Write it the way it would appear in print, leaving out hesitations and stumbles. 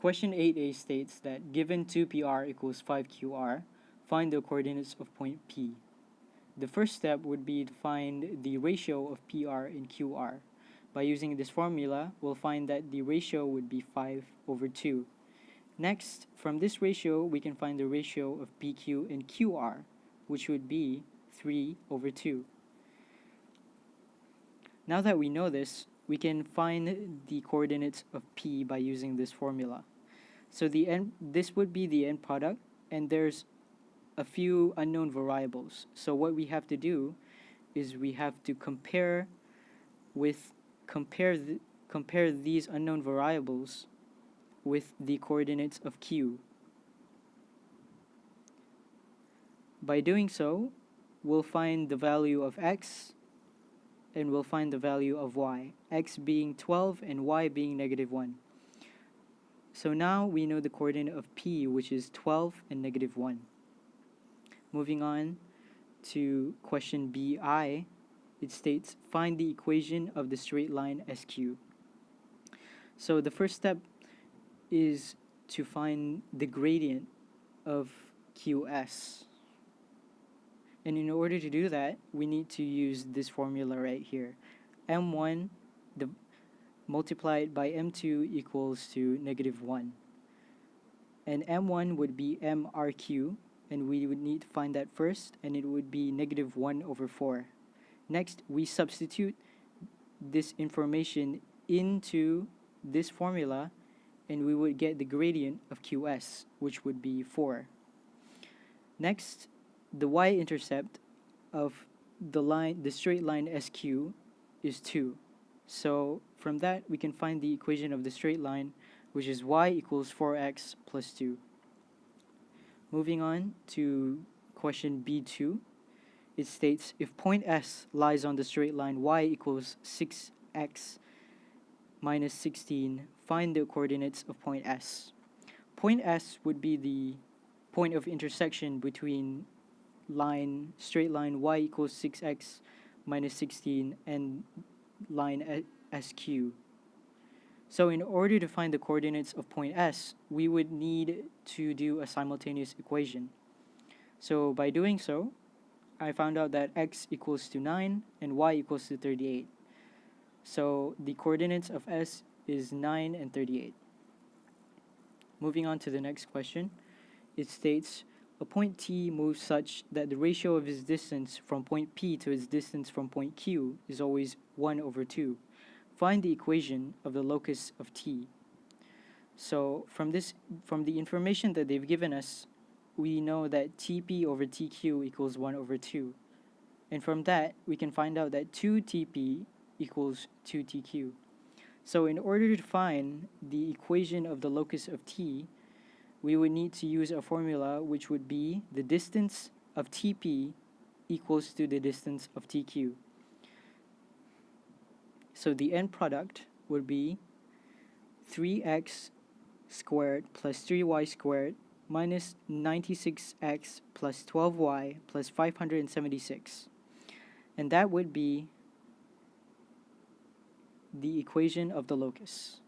Question 8a states that given 2pr equals 5qr, find the coordinates of point P. The first step would be to find the ratio of PR and QR. By using this formula, we'll find that the ratio would be 5/2. Next, from this ratio, we can find the ratio of PQ and QR, which would be 3/2. Now that we know this, we can find the coordinates of P by using this formula. So this would be the end product, and there's a few unknown variables. So what we have to do is we have to compare these unknown variables with the coordinates of Q. By doing so, we'll find the value of x and we'll find the value of y, x being 12 and y being -1. So now we know the coordinate of P, which is 12 and -1. Moving on to question BI, it states, find the equation of the straight line SQ. So the first step is to find the gradient of QS. And in order to do that, we need to use this formula right here. M1 multiplied by M2 equals to -1. And M1 would be MRQ, and we would need to find that first, and it would be -1/4. Next, we substitute this information into this formula, and we would get the gradient of QS, which would be 4. Next, the y-intercept of the straight line SQ is 2. So from that, we can find the equation of the straight line, which is y equals 4x plus 2. Moving on to question B2, it states, if point S lies on the straight line y equals 6x minus 16, find the coordinates of point S. Point S would be the point of intersection between straight line y equals 6x minus 16 and line SQ. So in order to find the coordinates of point S, we would need to do a simultaneous equation. So by doing so, I found out that x equals to 9 and y equals to 38. So the coordinates of S is 9 and 38. Moving on to the next question, it states, a point T moves such that the ratio of its distance from point P to its distance from point Q is always 1/2. Find the equation of the locus of T. So from the information that they've given us, we know that TP over TQ equals 1/2. And from that, we can find out that 2TP equals 2TQ. So in order to find the equation of the locus of T, we would need to use a formula which would be the distance of TP equals to the distance of TQ. So the end product would be 3x squared plus 3y squared minus 96x plus 12y plus 576. And that would be the equation of the locus.